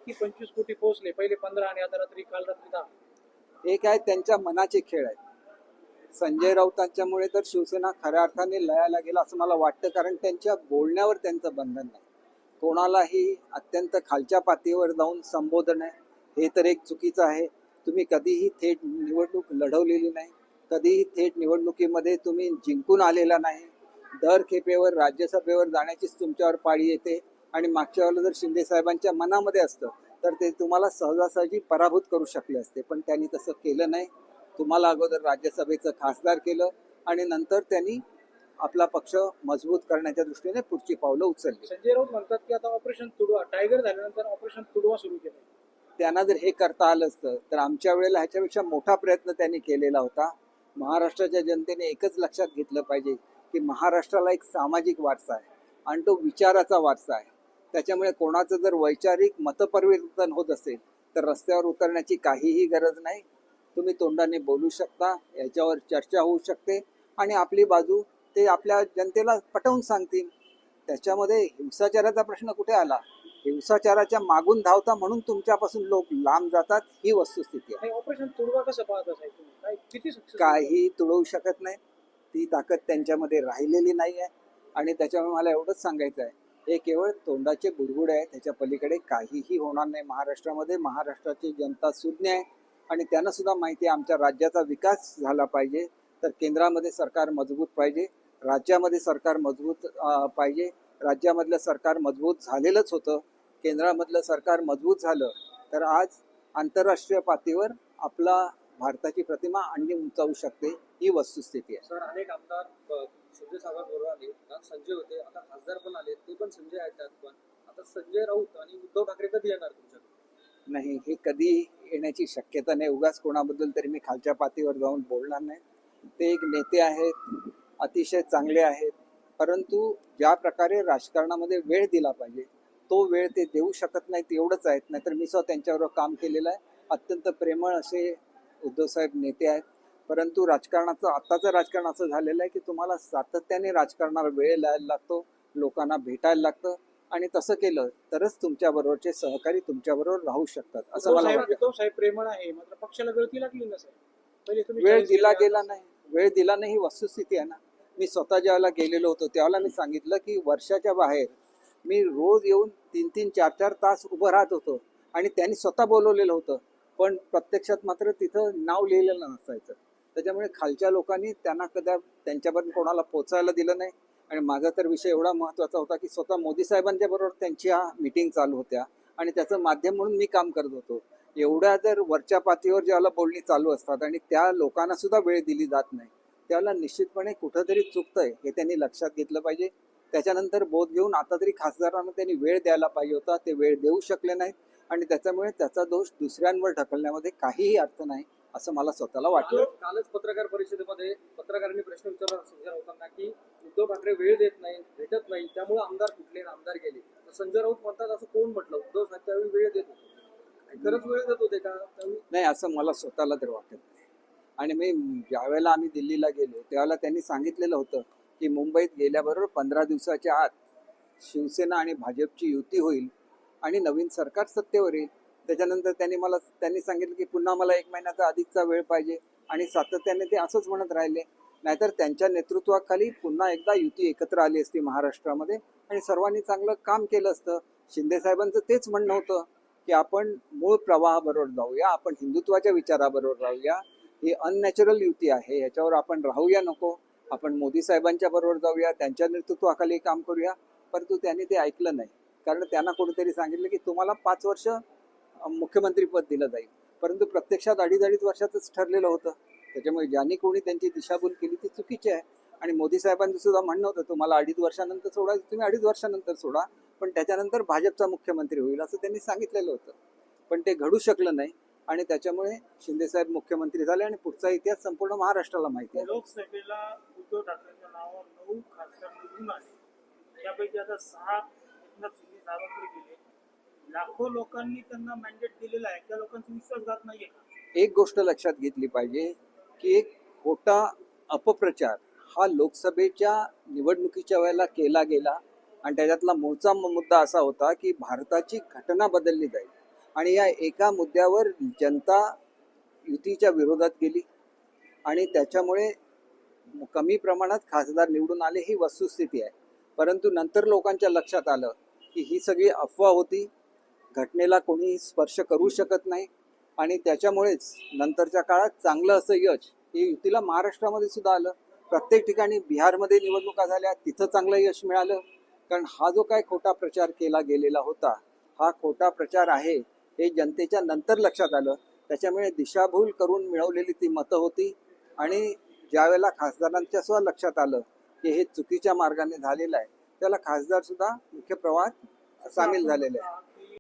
की 25 कोटी पोहोचले, पहिले 15 आणि आता रात्री काल रात्री 10. हे काय त्यांच्या मनाचे खेळ आहेत. संजय राऊतांच्यामुळे तर शिवसेना खऱ्या अर्थाने लयाला गेला असं मला वाटतं, कारण त्यांच्या बोलण्यावर त्यांचं बंधन नाही. कोणालाही अत्यंत खालच्या पातळीवर जाऊन संबोधन आहे हे तर एक चुकीचं आहे. तुम्ही कधीही थेट निवडणूक लढवलेली नाही, कधीही थेट निवडणुकीमध्ये तुम्ही जिंकून आलेला नाही. दर खेपेवर राज्यसभेवर जाण्याचीच तुमच्यावर पाळी येते आणि मागच्या वेळेला जर शिंदे साहेबांच्या मनामध्ये असतं तर ते तुम्हाला सहजासहजी पराभूत करू शकले असते, पण त्यांनी तसं केलं नाही. तुम्हाला अगोदर राज्यसभेचं खासदार केलं आणि नंतर त्यांनी आपला पक्ष मजबूत करण्याच्या दृष्टीने पुढची पावलं उचलली. संजय राऊत म्हणतात की आता ऑपरेशन तुडवा, टायगर झाल्यानंतर ऑपरेशन तुडवा सुरू केलं. त्यांना जर हे करता आलं असतं तर आमच्या वेळेला ह्याच्यापेक्षा मोठा प्रयत्न त्यांनी केलेला होता. महाराष्ट्राच्या जनतेने एकच लक्षात घेतलं पाहिजे की महाराष्ट्राला एक सामाजिक वारसा आहे आणि तो विचाराचा वारसा आहे. त्याच्यामुळे कोणाचं जर वैचारिक मतपरिवर्तन होत असेल तर रस्त्यावर उतरण्याची काहीही गरज नाही. तुम्ही तोंडाने बोलू शकता, याच्यावर चर्चा होऊ शकते आणि आपली बाजू ते आपल्या जनतेला पटवून सांगतील. त्याच्यामध्ये हिंसाचाराचा प्रश्न कुठे आला? हिंसाचाराच्या मागून धावता म्हणून तुमच्यापासून लोक लांब जातात, ही वस्तुस्थिती आहे. ऑपरेशन तुडवा कसं पाहत असाल तुम्ही? काय किती successful? काही तुडवू शकत नाही, ती ताकद त्यांच्यामध्ये राहिलेली नाही आहे. आणि त्याच्यामुळे मला एवढंच सांगायचं आहे, हे केवळ तोंडाचे बुडबुड आहे, त्याच्या पलीकडे काहीही होणार नाही. महाराष्ट्रामध्ये महाराष्ट्राची जनता सुज्ञ आहे आणि त्यांना सुद्धा माहिती आहे आमच्या राज्याचा विकास झाला पाहिजे तर केंद्रामध्ये सरकार मजबूत पाहिजे, राज्यामध्ये सरकार मजबूत पाहिजे. राज्यामधलं सरकार मजबूत झालेलंच होतं. केंद्रामधलं सरकार मजबूत झालं तर आज आंतरराष्ट्रीय पातळीवर आपला भारताची प्रतिमा आणखी उंचावू शकते, ही वस्तुस्थिती आहे. सर, अनेक आमदार संजय साहेबांबरोबर आले, संजय होते, आता खासदार पण आले, ते पण संजय आहेत त्यात. पण आता संजय राऊत आणि उद्धव ठाकरे कधी येणार तुमच्याकडे? नाही, हे कधी येण्याची शक्यता नाही. उगाच कोणाबद्दल तरी मी खालच्या पातळीवर जाऊन बोलणार नाही. ते एक नेते आहेत, अतिशय चांगले आहेत, परंतु ज्या प्रकारे राजकारणामध्ये वेळ दिला पाहिजे तो वेळ ते देऊ शकत नाहीत, एवढंच आहेत. नाहीतर मी स्वतः त्यांच्याबरोबर काम केलेलं आहे. अत्यंत प्रेमळ असे उद्धवसाहेब नेते आहेत. परंतु राजकारणाचं आत्ताचं राजकारण असं झालेलं आहे की तुम्हाला सातत्याने राजकारणाला वेळ द्यायला लागतो, लोकांना भेटायला लागतं आणि तसं केलं तरच तुमच्याबरोबरचे सहकारी तुमच्याबरोबर राहू शकतात असं मला वाटतं. उद्धव साहेब प्रेमळ आहे, मात्र पक्षाला गळती लागली नसेल. पहिले तुम्ही वेळ 40 दिला गेले, गेला नाही, वेळ दिला नाही, ही वस्तुस्थिती आहे ना. मी स्वतः ज्यावेळेला गेलेलो होतो त्यावेळेला मी सांगितलं की वर्षाच्या बाहेर मी रोज येऊन 3-3, 4-4 तास उभं राहत होतो आणि त्यांनी स्वतः बोलवलेलं होतं, पण प्रत्यक्षात मात्र तिथं नाव लिहिलेलं नसायचं. त्याच्यामुळे खालच्या लोकांनी त्यांना कदा त्यांच्यापर्यंत कोणाला पोचायला दिलं नाही. आणि माझा तर विषय एवढा महत्त्वाचा होता की स्वतः मोदी साहेबांच्या बरोबर त्यांच्या मीटिंग चालू होत्या आणि त्याचं माध्यम म्हणून मी काम करत होतो. एवढ्या जर वरच्या पातळीवर ज्याला बोलणी चालू असतात आणि त्या लोकांना सुद्धा वेळ दिली जात नाही, त्याला निश्चितपणे कुठंतरी चुकतंय हे त्यांनी लक्षात घेतलं पाहिजे. त्याच्यानंतर बोध घेऊन आता तरी खासदारांना त्यांनी वेळ द्यायला पाहिजे होता, ते वेळ देऊ शकले नाहीत आणि त्याच्यामुळे त्याचा दोष दुसऱ्यांवर ढकलण्यामध्ये काहीही अर्थ नाही असं मला स्वतःला वाटलं. कालच पत्रकार परिषदेमध्ये पत्रकारांनी प्रश्न विचारला संजय राऊतांना की उद्धव ठाकरे वेळ देत नाही, भेटत नाही, त्यामुळे आमदार फुटले, आमदार गेले. तर संजय राऊत म्हणतात असं कोण म्हटलं? उद्धव साहेब त्यावेळी वेळ देत होते, खरंच वेळ देत होते का त्यावेळी? नाही, असं मला स्वतःला तर वाटत नाही. आणि मी ज्यावेळेला आम्ही दिल्लीला गेलो त्यावेळेला त्यांनी सांगितलेलं होतं की मुंबईत गेल्याबरोबर 15 दिवसाच्या आत शिवसेना आणि भाजपची युती होईल आणि नवीन सरकार सत्तेवर येईल. त्याच्यानंतर त्यांनी सांगितलं की पुन्हा मला 1 महिन्याचा अधिकचा वेळ पाहिजे आणि सातत्याने ते असंच म्हणत राहिले. नाहीतर त्यांच्या नेतृत्वाखाली पुन्हा एकदा युती एकत्र आली असती महाराष्ट्रामध्ये आणि सर्वांनी चांगलं काम केलं असतं. शिंदे साहेबांचं तेच म्हणणं होतं की आपण मूळ प्रवाहाबरोबर जाऊया, आपण हिंदुत्वाच्या विचाराबरोबर राहूया. ही अननॅचरल युती आहे, याच्यावर आपण राहूया नको, आपण मोदी साहेबांच्या बरोबर जाऊया, त्यांच्या नेतृत्वाखाली काम करूया. परंतु त्यांनी ते ऐकलं नाही, कारण त्यांना कोणीतरी सांगितलं की तुम्हाला 5 वर्ष मुख्यमंत्रीपद दिलं जाईल, परंतु प्रत्यक्षात 2.5 वर्षाचंच ठरलेलं होतं. त्याच्यामुळे ज्यांनी कोणी त्यांची दिशाभूल केली ती चुकीची आहे. आणि मोदी साहेबांचं सुद्धा म्हणणं होतं तुम्हाला 2.5 वर्षानंतर सोडा, तुम्ही 2.5 वर्षानंतर सोडा, पण त्याच्यानंतर भाजपचा मुख्यमंत्री होईल असं त्यांनी सांगितलेलं होतं. पण ते घडू शकलं नाही आणि त्याच्यामुळे शिंदेसाहेब मुख्यमंत्री झाले आणि पुढचा इतिहास संपूर्ण महाराष्ट्राला माहिती आहे. लोकसभेला उद्धव ठाकरेंच्या नावावर 9 खासदार निवडून आले, त्यापैकी आता 6 एकनाथ शिंदे साहेबांकडे गेले. लाखो लोकांनी त्यांना मॅन्डेट दिलेला आहे, त्या लोकांचा विश्वासघात नाहीये का? एक गोष्ट लक्षात घेतली पाहिजे की एक खोटा अपप्रचार हा लोकसभेच्या निवडणुकीच्या वेळेला केला गेला आणि त्याच्यातला मूळचा मुद्दा असा होता की भारताची घटना बदलली जाईल. आणि या एका मुद्द्यावर जनता युतीच्या विरोधात गेली आणि त्याच्यामुळे कमी प्रमाणात खासदार निवडून आले ही वस्तुस्थिती आहे. परंतु नंतर लोकांच्या लक्षात आलं की ही सगळी अफवा होती, घटनेला कोणी स्पर्श करू शकत नाही आणि त्याच्यामुळेच नंतरच्या काळात चांगलं असं यश हे युतीला महाराष्ट्रामध्ये सुद्धा आलं. प्रत्येक ठिकाणी बिहारमध्ये निवडणुका झाल्या, तिथं चांगलं यश मिळालं. कारण हा जो काय खोटा प्रचार केला गेलेला होता, हा खोटा प्रचार आहे हे जनतेच्या नंतर लक्षात आलं. त्याच्यामुळे दिशाभूल करून मिळवलेली ती मतं होती आणि ज्यावेळेला खासदारांच्या सुद्धा लक्षात आलं की हे चुकीच्या मार्गाने झालेलं आहे, त्याला खासदार सुद्धा मुख्य प्रवाहात सामील झालेले आहे.